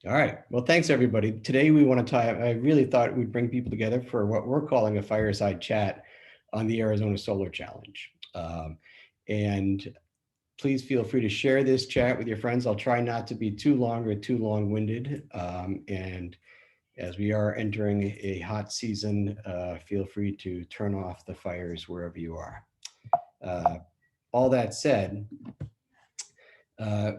All right. Well, thanks everybody. Today we want to talk, I really thought we'd bring people together for what we're calling a fireside chat on the Arizona Solar Challenge. And please feel free to share this chat with your friends. I'll try not to be too long or too long-winded. And as we are entering a hot season, feel free to turn off the fires wherever you are. Uh, all that said, uh,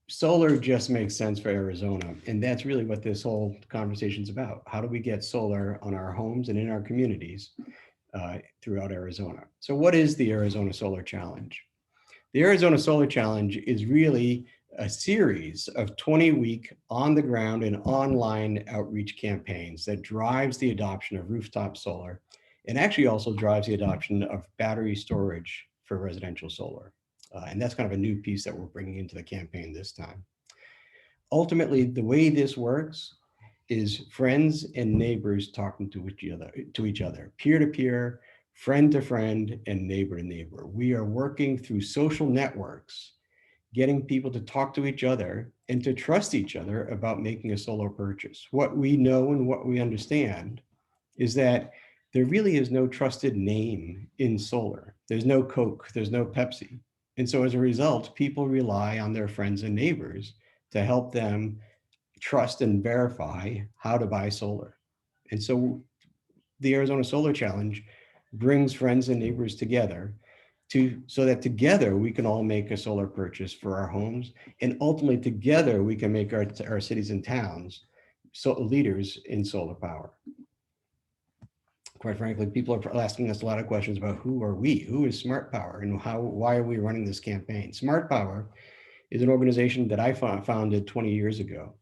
solar just makes sense for Arizona. And that's really what this whole conversation is about. How do we get solar on our homes and in our communities throughout Arizona? So what is the Arizona Solar Challenge? The Arizona Solar Challenge is really a series of 20-week on-the-ground and online outreach campaigns that drives the adoption of rooftop solar and actually also drives the adoption of battery storage for residential solar. And that's kind of a new piece that we're bringing into the campaign this time. Ultimately, the way this works is friends and neighbors talking to each other, peer to peer, friend to friend, and neighbor to neighbor. We are working through social networks, getting people to talk to each other and to trust each other about making a solar purchase. What we know and what we understand is that there really is no trusted name in solar. There's no Coke, there's no Pepsi. And so as a result, people rely on their friends and neighbors to help them trust and verify how to buy solar. And so the Arizona Solar Challenge brings friends and neighbors together so that together we can all make a solar purchase for our homes, and ultimately together we can make our cities and towns leaders in solar power. Quite frankly, people are asking us a lot of questions about who are we, who is SmartPower, and why are we running this campaign? SmartPower is an organization that I founded 20 years ago.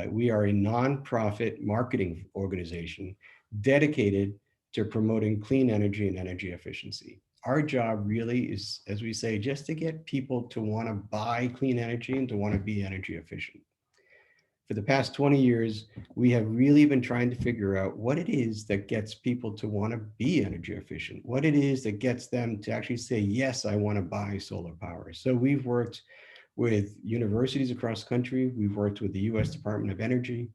We are a nonprofit marketing organization dedicated to promoting clean energy and energy efficiency. Our job really is, as we say, just to get people to want to buy clean energy and to want to be energy efficient. For the past 20 years, we have really been trying to figure out what it is that gets people to want to be energy efficient, what it is that gets them to actually say, yes, I want to buy solar power. So we've worked with universities across the country. We've worked with the US Department of Energy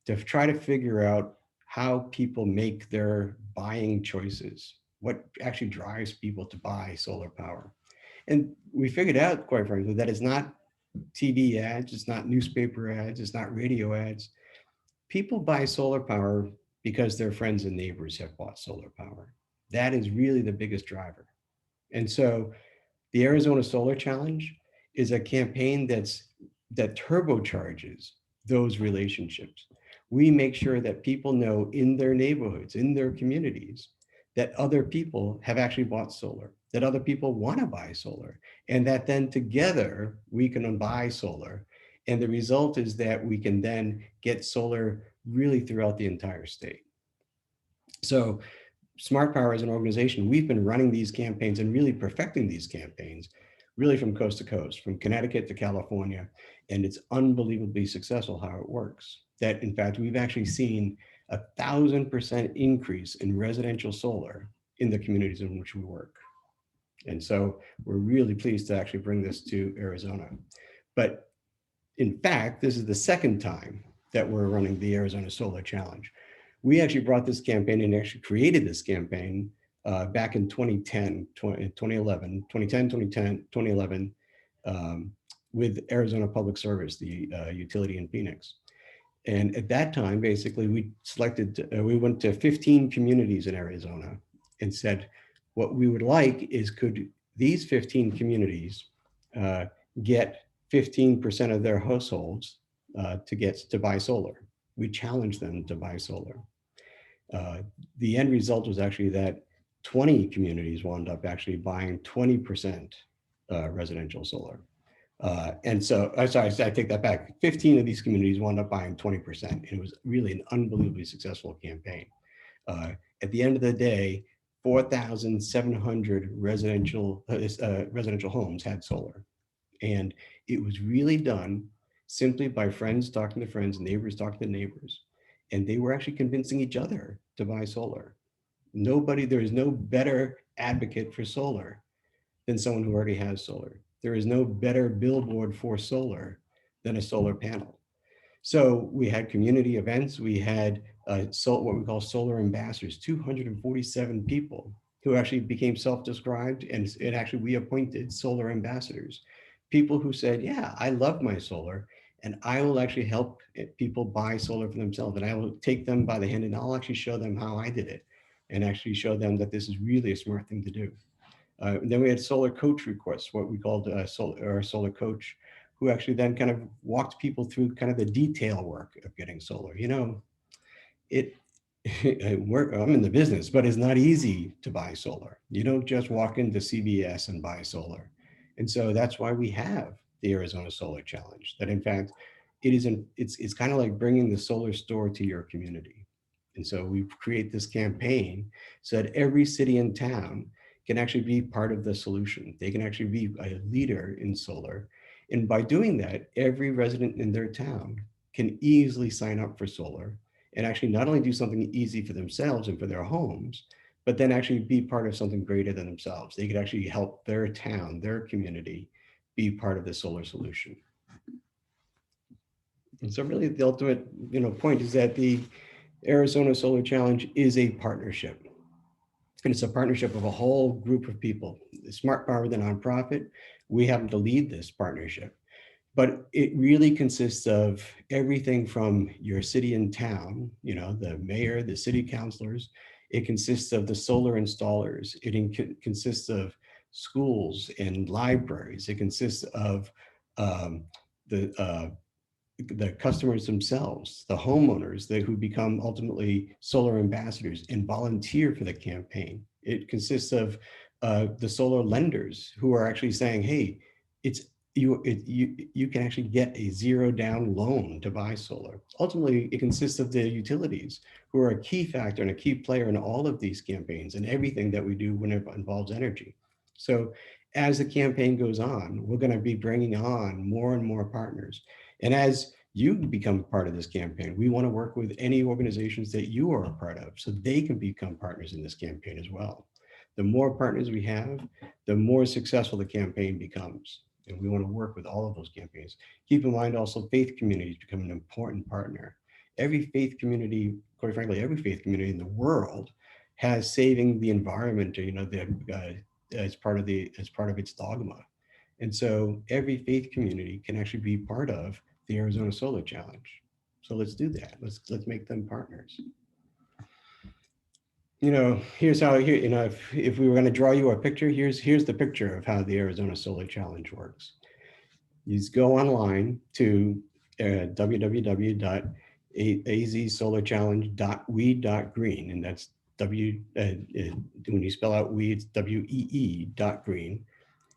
to try to figure out how people make their buying choices, what actually drives people to buy solar power. And we figured out, quite frankly, that it's not TV ads, it's not newspaper ads, it's not radio ads. People buy solar power because their friends and neighbors have bought solar power. That is really the biggest driver. And so the Arizona Solar Challenge is a campaign that turbocharges those relationships. We make sure that people know in their neighborhoods, in their communities, that other people have actually bought solar, that other people want to buy solar, and that then together we can buy solar. And the result is that we can then get solar really throughout the entire state. So SmartPower as an organization, we've been running these campaigns and really perfecting these campaigns really from coast to coast, from Connecticut to California. And it's unbelievably successful how it works. That in fact, we've actually seen 1,000% increase in residential solar in the communities in which we work. And so we're really pleased to actually bring this to Arizona. But in fact, this is the second time that we're running the Arizona Solar Challenge. We actually brought this campaign and actually created this campaign back in 2010, 2011, 2011, with Arizona Public Service, the utility in Phoenix. And at that time, basically, we went to 15 communities in Arizona and said, what we would like is could these 15 communities get 15% of their households to buy solar. We challenged them to buy solar. The end result was actually that 20 communities wound up actually buying 20% residential solar. And so, sorry, I take that back. 15 of these communities wound up buying 20%. And it was really an unbelievably successful campaign. At the end of the day, 4,700 residential homes had solar. And it was really done simply by friends talking to friends, neighbors talking to neighbors. And they were actually convincing each other to buy solar. There is no better advocate for solar than someone who already has solar. There is no better billboard for solar than a solar panel. So we had community events. We had what we call solar ambassadors, 247 people who actually became self-described, and actually we appointed solar ambassadors, people who said, yeah, I love my solar, and I will actually help people buy solar for themselves, and I will take them by the hand, and I'll actually show them how I did it, and actually show them that this is really a smart thing to do. Then we had solar coach requests, what we called solar coach, who actually then kind of walked people through kind of the detail work of getting solar. It I'm in the business, but it's not easy to buy solar. You don't just walk into CVS and buy solar. And so that's why we have the Arizona Solar Challenge. That in fact, it's kind of like bringing the solar store to your community. And so we create this campaign so that every city and town can actually be part of the solution. They can actually be a leader in solar. And by doing that, every resident in their town can easily sign up for solar and actually not only do something easy for themselves and for their homes, but then actually be part of something greater than themselves. They could actually help their town, their community, be part of the solar solution. And so really the ultimate, point is that the Arizona Solar Challenge is a partnership. And it's a partnership of a whole group of people. SmartPower, the nonprofit, we happen to lead this partnership. But it really consists of everything from your city and town, the mayor, the city councilors. It consists of the solar installers. It consists of schools and libraries. It consists of um, the the customers themselves, the homeowners who become ultimately solar ambassadors and volunteer for the campaign. It consists of the solar lenders who are actually saying, hey, it's you can actually get a zero down loan to buy solar. Ultimately, it consists of the utilities who are a key factor and a key player in all of these campaigns and everything that we do when it involves energy. So as the campaign goes on, we're going to be bringing on more and more partners. And as you become part of this campaign, we want to work with any organizations that you are a part of so they can become partners in this campaign as well. The more partners we have, the more successful the campaign becomes. And we want to work with all of those campaigns. Keep in mind also faith communities become an important partner. Every faith community, quite frankly, every faith community in the world has saving the environment, as part of its dogma. And so every faith community can actually be part of the Arizona Solar Challenge. So let's do that. Let's make them partners. Here's how here, if we were going to draw you a picture, here's the picture of how the Arizona Solar Challenge works. You just go online to www.azsolarchallenge.we.green, and that's when you spell out we, it's WEE.green.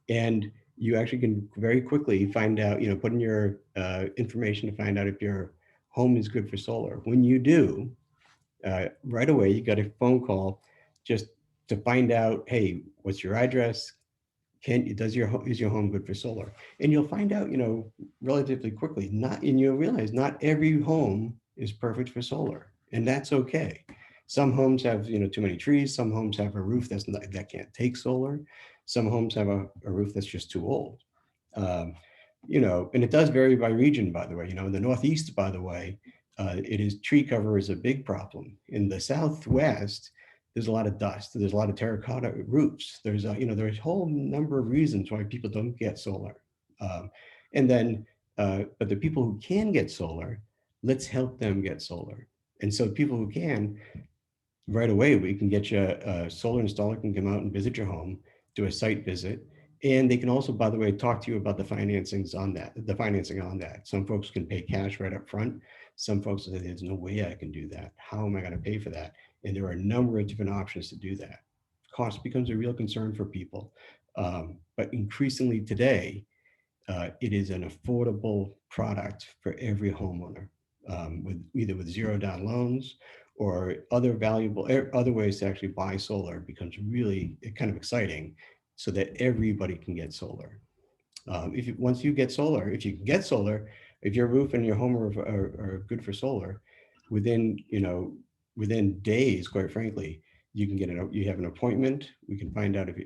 And you actually can very quickly find out, put in your information to find out if your home is good for solar. When you do, right away, you got a phone call just to find out, hey, what's your address? Is your home good for solar? And you'll find out, relatively quickly, and you'll realize not every home is perfect for solar, and that's okay. Some homes have, too many trees. Some homes have a roof that can't take solar. Some homes have a roof that's just too old. Um, and it does vary by region, by the way. In the Northeast, by the way, tree cover is a big problem. In the Southwest, there's a lot of dust. There's a lot of terracotta roofs. There's a whole number of reasons why people don't get solar. Um, and then, but the people who can get solar, let's help them get solar. And so people who can, right away, we can get you a solar installer can come out and visit your home, do a site visit. And they can also, by the way, talk to you about the financing on that. Some folks can pay cash right up front. Some folks say, there's no way I can do that. How am I going to pay for that? And there are a number of different options to do that. Cost becomes a real concern for people. But increasingly today, it is an affordable product for every homeowner, with zero down loans or other ways to actually buy solar becomes really kind of exciting, so that everybody can get solar. Once you get solar, if you can get solar, if your roof and your home are good for solar, within within days, quite frankly, you have an appointment. We can find out if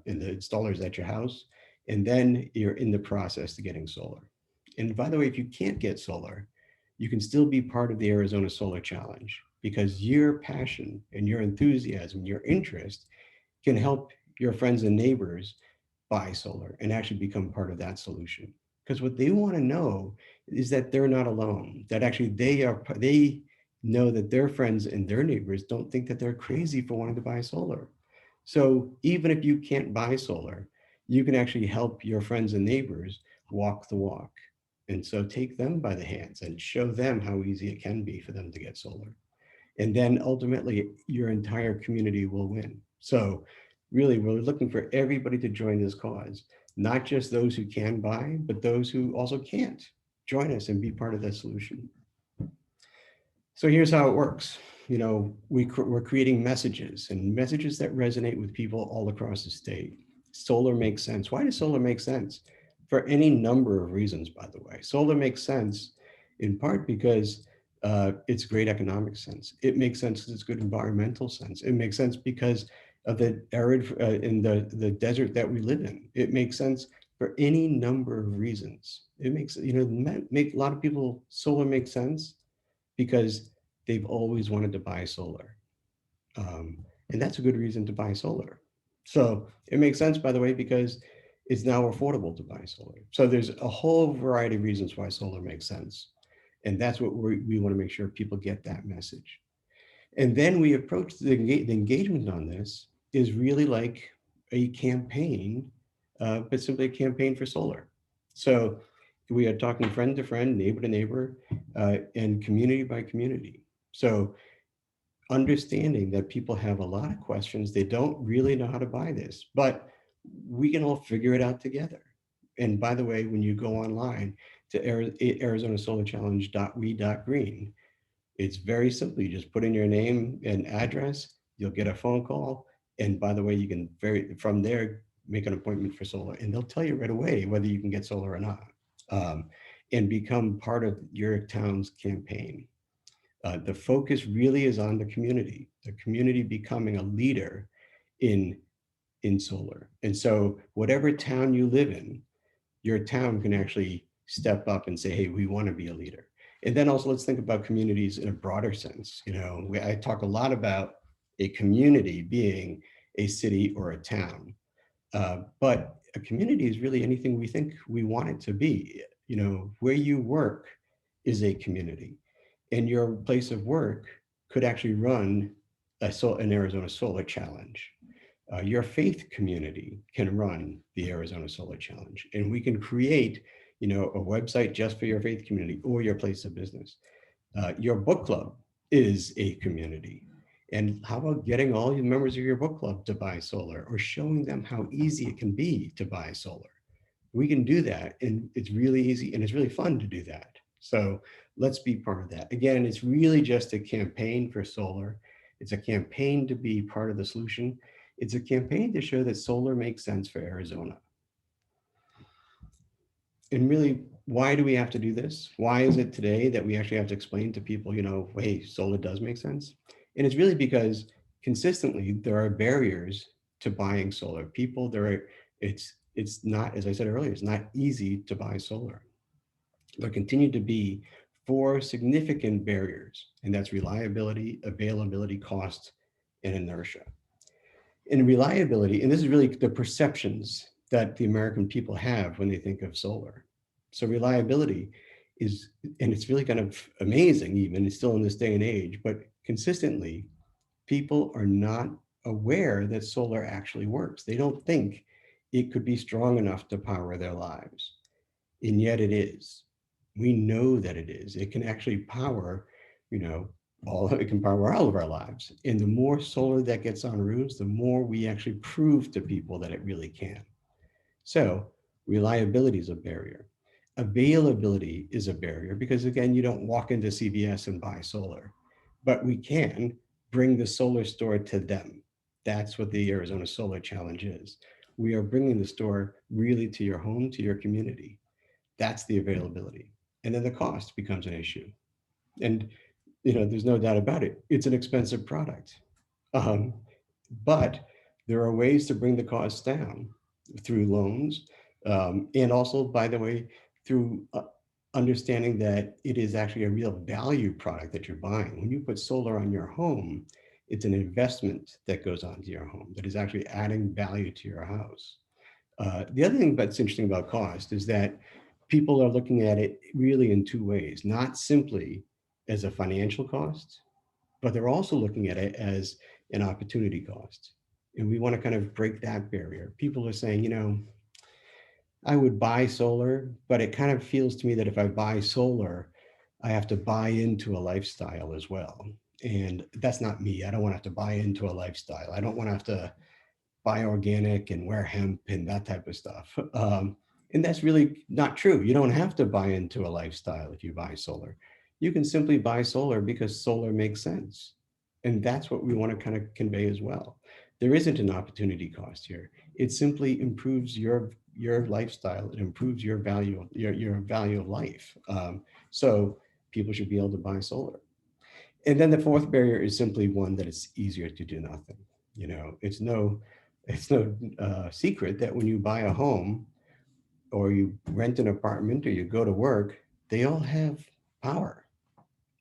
and the installer's at your house, and then you're in the process to getting solar. And by the way, if you can't get solar, you can still be part of the Arizona Solar Challenge because your passion and your enthusiasm, your interest can help your friends and neighbors buy solar and actually become part of that solution. Because what they want to know is that they're not alone, that actually they know that their friends and their neighbors don't think that they're crazy for wanting to buy solar. So even if you can't buy solar, you can actually help your friends and neighbors walk the walk. And so take them by the hands and show them how easy it can be for them to get solar. And then ultimately your entire community will win. So really, we're looking for everybody to join this cause, not just those who can buy, but those who also can't. Join us and be part of that solution. So here's how it works. We're creating messages and messages that resonate with people all across the state. Solar makes sense. Why does solar make sense? For any number of reasons, by the way. Solar makes sense in part because it's great economic sense. It makes sense because it's good environmental sense. It makes sense because of the arid in the desert that we live in. It makes sense for any number of reasons. It makes, make a lot of people, solar makes sense because they've always wanted to buy solar. And that's a good reason to buy solar. So it makes sense, by the way, because it's now affordable to buy solar. So there's a whole variety of reasons why solar makes sense. And that's what we want to make sure people get that message. And then we approach the engagement on this is really like a campaign, but simply a campaign for solar. So we are talking friend to friend, neighbor to neighbor, and community by community. So understanding that people have a lot of questions, they don't really know how to buy this, but we can all figure it out together. And by the way, when you go online to arizonasolarchallenge.we.green, it's very simple. You just put in your name and address, you'll get a phone call. And by the way, you can from there make an appointment for solar, and they'll tell you right away whether you can get solar or not, and become part of your town's campaign. The focus really is on the community becoming a leader in solar. And so whatever town you live in, your town can actually step up and say, hey, we want to be a leader. And then also let's think about communities in a broader sense. I talk a lot about a community being a city or a town, but a community is really anything we think we want it to be. Where you work is a community, and your place of work could actually run an Arizona Solar Challenge. Your faith community can run the Arizona Solar Challenge, and we can create, a website just for your faith community or your place of business. Your book club is a community. And how about getting all the members of your book club to buy solar, or showing them how easy it can be to buy solar? We can do that, and it's really easy and it's really fun to do that. So let's be part of that. Again, it's really just a campaign for solar. It's a campaign to be part of the solution. It's a campaign to show that solar makes sense for Arizona. And really, why do we have to do this? Why is it today that we actually have to explain to people, hey, solar does make sense? And it's really because consistently there are barriers to buying solar. It's not, as I said earlier, it's not easy to buy solar. There continue to be four significant barriers, and that's reliability, availability, cost, and inertia. In reliability, and this is really the perceptions that the American people have when they think of solar. So reliability is, and it's really kind of amazing even, it's still in this day and age, but consistently, people are not aware that solar actually works. They don't think it could be strong enough to power their lives. And yet it is. We know that it is. It can actually power, it can power all of our lives. And the more solar that gets on roofs, the more we actually prove to people that it really can. So reliability is a barrier. Availability is a barrier because, again, you don't walk into CVS and buy solar, but we can bring the solar store to them. That's what the Arizona Solar Challenge is. We are bringing the store really to your home, to your community. That's the availability. And then the cost becomes an issue. And, there's no doubt about it. It's an expensive product. Um, but there are ways to bring the costs down through loans, and also, by the way, through understanding that it is actually a real value product that you're buying. When you put solar on your home, it's an investment that goes onto your home that is actually adding value to your house. The other thing that's interesting about cost is that people are looking at it really in two ways, not simply as a financial cost, but they're also looking at it as an opportunity cost. And we want to kind of break that barrier. People are saying, I would buy solar, but it kind of feels to me that if I buy solar, I have to buy into a lifestyle as well. And that's not me. I don't want to have to buy into a lifestyle. I don't want to have to buy organic and wear hemp and that type of stuff. And that's really not true. You don't have to buy into a lifestyle if you buy solar. You can simply buy solar because solar makes sense. And that's what we want to kind of convey as well. There isn't an opportunity cost here. It simply improves your lifestyle. It improves your value of life. So people should be able to buy solar. And then the fourth barrier is simply one that it's easier to do nothing. It's no secret that when you buy a home or you rent an apartment or you go to work, they all have power.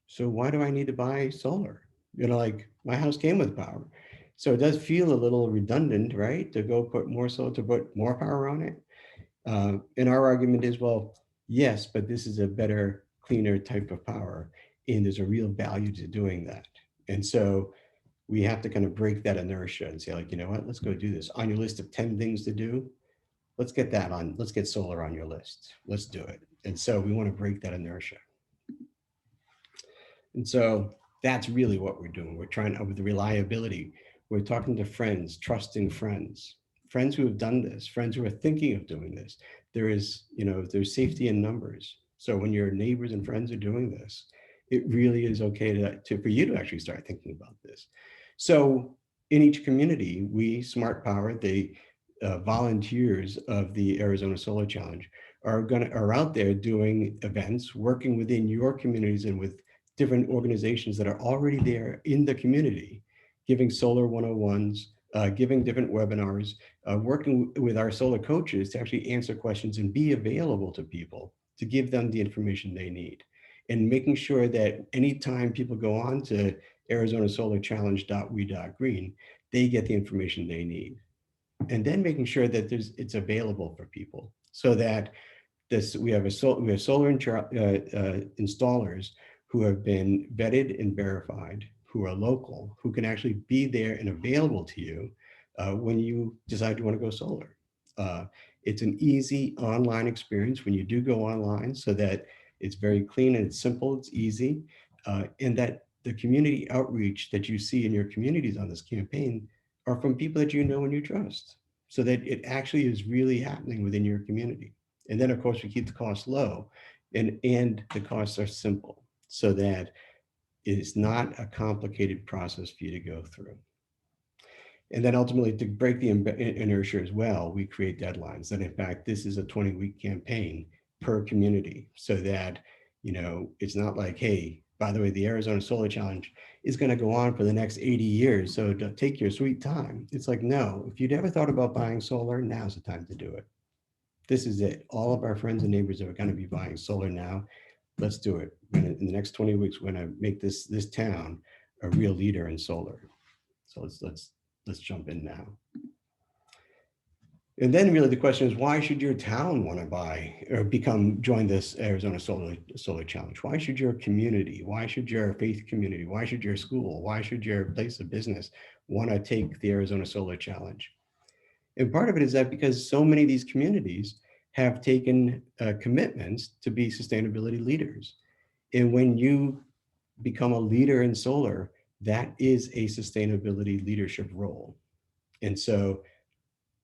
So why do I need to buy solar? Like my house came with power. So it does feel a little redundant, right? To go put more solar, to put more power on it. And our argument is, well, yes, but this is a better, cleaner type of power. And there's a real value to doing that. And so we have to kind of break that inertia and say, like, you know what, let's go do this. On your list of 10 things to do, let's get solar on your list. Let's do it. And so we want to break that inertia. And so that's really what we're doing. We're trying with the reliability. We're talking to friends, trusting friends, friends who have done this, friends who are thinking of doing this. There's safety in numbers. So when your neighbors and friends are doing this, it really is okay for you to actually start thinking about this. So in each community, we, SmartPower, the volunteers of the Arizona Solar Challenge, are out there doing events, working within your communities and with different organizations that are already there in the community, giving solar 101s, giving different webinars, working with our solar coaches to actually answer questions and be available to people to give them the information they need. And making sure that anytime people go on to arizonasolarchallenge.we.green, they get the information they need. And then making sure that it's available for people so that we have solar installers who have been vetted and verified, who are local, who can actually be there and available to you when you decide you want to go solar. It's an easy online experience when you do go online, so that it's very clean and it's simple, it's easy, and that the community outreach that you see in your communities on this campaign are from people that you know and you trust, so that it actually is really happening within your community. And then, of course, we keep the costs low, and the costs are simple, so that it is not a complicated process for you to go through. And then ultimately, to break the inertia as well, we create deadlines. That in fact, this is a 20-week campaign per community, so that it's not like, hey, by the way, the Arizona Solar Challenge is going to go on for the next 80 years, so take your sweet time. It's like, no, if you'd ever thought about buying solar, now's the time to do it. This is it. All of our friends and neighbors are going to be buying solar now. Let's do it. In the next 20 weeks, we're going to make this town a real leader in solar. So let's jump in now. And then really the question is, why should your town want to buy or join this Arizona Solar Challenge? Why should your community, why should your faith community, why should your school, why should your place of business want to take the Arizona Solar Challenge? And part of it is that because so many of these communities have taken commitments to be sustainability leaders. And when you become a leader in solar, that is a sustainability leadership role. And so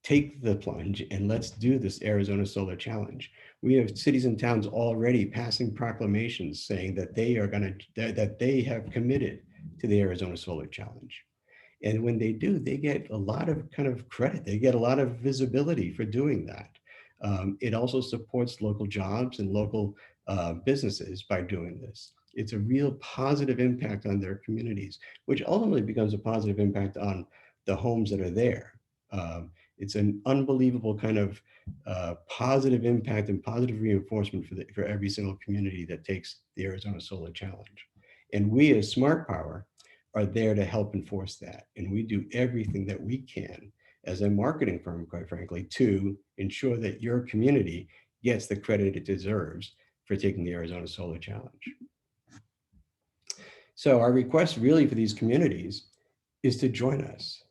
take the plunge and let's do this Arizona Solar Challenge. We have cities and towns already passing proclamations saying that they have committed to the Arizona Solar Challenge. And when they do, they get a lot of kind of credit. They get a lot of visibility for doing that. It also supports local jobs and local businesses by doing this. It's a real positive impact on their communities, which ultimately becomes a positive impact on the homes that are there. It's an unbelievable kind of positive impact and positive reinforcement for every single community that takes the Arizona Solar Challenge. And we as Smart Power are there to help enforce that. And we do everything that we can as a marketing firm, quite frankly, to ensure that your community gets the credit it deserves for taking the Arizona Solar Challenge. So our request really for these communities is to join us.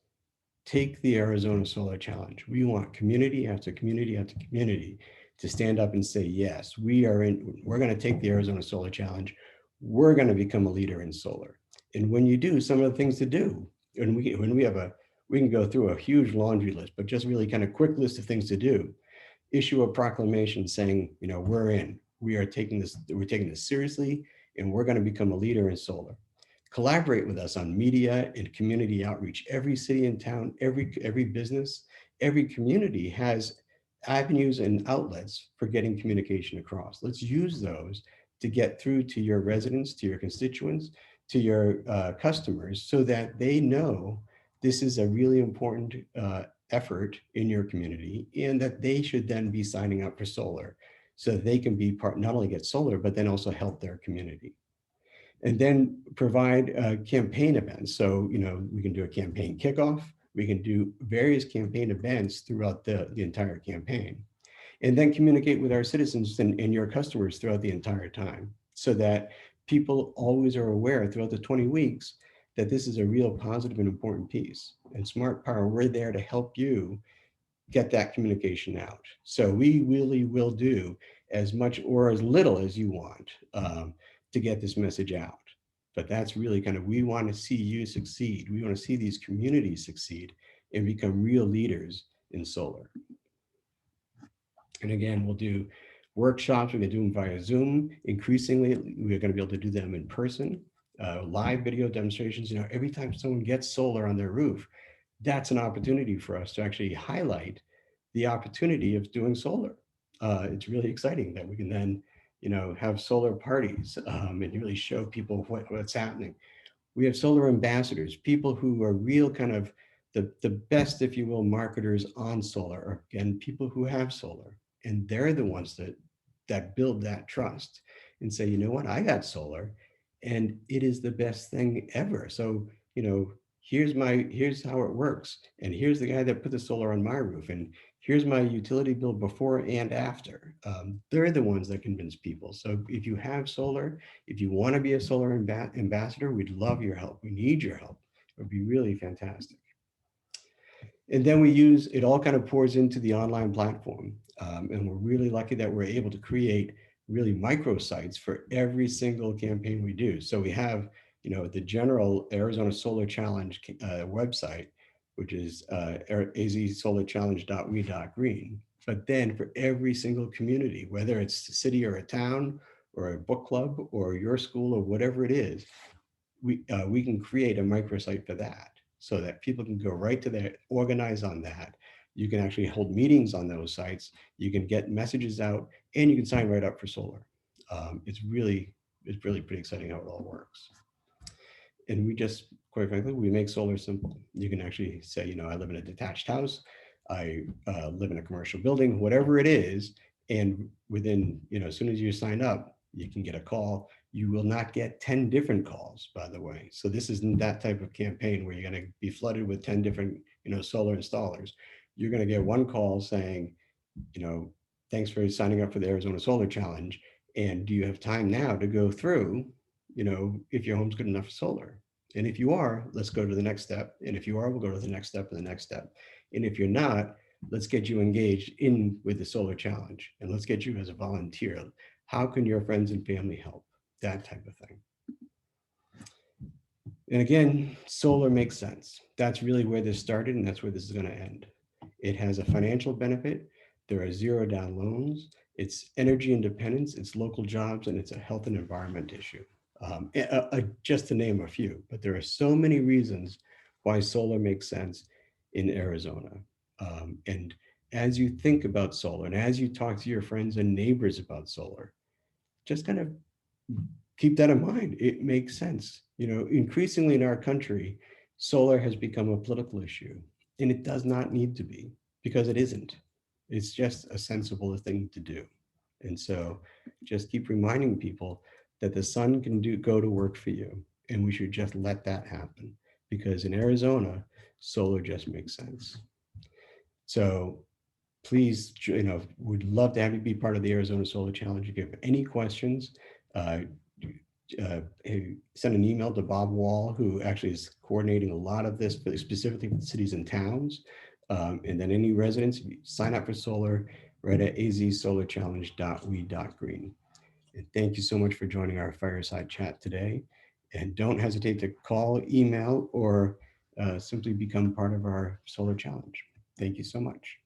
Take the Arizona Solar Challenge. We want community after community after community to stand up and say, yes, we're going to take the Arizona Solar Challenge. We're going to become a leader in solar. And when you do, some of the things to do, and we can go through a huge laundry list, but just really kind of quick list of things to do. Issue a proclamation saying, we're in. We're taking this seriously, and we're going to become a leader in solar. Collaborate with us on media and community outreach. Every city and town, every business, every community has avenues and outlets for getting communication across. Let's use those to get through to your residents, to your constituents, to your customers, so that they know this is a really important effort in your community, and that they should then be signing up for solar, so that they can be part, not only get solar, but then also help their community. And then provide campaign events. So, we can do a campaign kickoff. We can do various campaign events throughout the entire campaign. And then communicate with our citizens and your customers throughout the entire time, so that people always are aware throughout the 20 weeks that this is a real positive and important piece. And Smart Power, we're there to help you get that communication out. So we really will do as much or as little as you want to get this message out. But that's really kind of, we want to see you succeed. We want to see these communities succeed and become real leaders in solar. And again, we'll do workshops. We're going to do them via Zoom. Increasingly, we're going to be able to do them in person, live video demonstrations. Every time someone gets solar on their roof, that's an opportunity for us to actually highlight the opportunity of doing solar. It's really exciting that we can then, have solar parties and really show people what's happening. We have solar ambassadors, people who are real kind of the best, if you will, marketers on solar, or again, people who have solar. And they're the ones that build that trust and say, you know what, I got solar and it is the best thing ever. So, here's how it works. And here's the guy that put the solar on my roof. And here's my utility bill before and after. They're the ones that convince people. So if you have solar, if you want to be a solar ambassador, we'd love your help. We need your help. It would be really fantastic. And then it all kind of pours into the online platform. And we're really lucky that we're able to create really microsites for every single campaign we do. So we have, the general Arizona Solar Challenge website, which is azsolarchallenge.we.green. But then for every single community, whether it's a city or a town or a book club or your school or whatever it is, we can create a microsite for that, so that people can go right to that, organize on that. You can actually hold meetings on those sites. You can get messages out, and you can sign right up for solar. It's really pretty exciting how it all works. And we just, quite frankly, we make solar simple. You can actually say, I live in a detached house. I live in a commercial building, whatever it is. And within, as soon as you sign up, you can get a call. You will not get 10 different calls, by the way. So this isn't that type of campaign where you're going to be flooded with 10 different, solar installers. You're going to get one call saying, thanks for signing up for the Arizona Solar Challenge. And do you have time now to go through, if your home's good enough for solar? And if you are, let's go to the next step. And if you are, we'll go to the next step and the next step. And if you're not, let's get you engaged in with the solar challenge, and let's get you as a volunteer. How can your friends and family help? That type of thing. And again, solar makes sense. That's really where this started, and that's where this is going to end. It has a financial benefit. There are zero down loans. It's energy independence, it's local jobs, and it's a health and environment issue. Just to name a few, but there are so many reasons why solar makes sense in Arizona. And as you think about solar, and as you talk to your friends and neighbors about solar, just kind of keep that in mind. It makes sense. Increasingly in our country, solar has become a political issue, and it does not need to be, because it isn't. It's just a sensible thing to do. And so just keep reminding people that the sun can go to work for you, and we should just let that happen, because in Arizona, solar just makes sense. So please, would love to have you be part of the Arizona Solar Challenge. If you have any questions, uh, send an email to Bob Wall, who actually is coordinating a lot of this, specifically for cities and towns. And then any residents, sign up for solar right at azsolarchallenge.we.green. And thank you so much for joining our Fireside Chat today. And don't hesitate to call, email, or simply become part of our solar challenge. Thank you so much.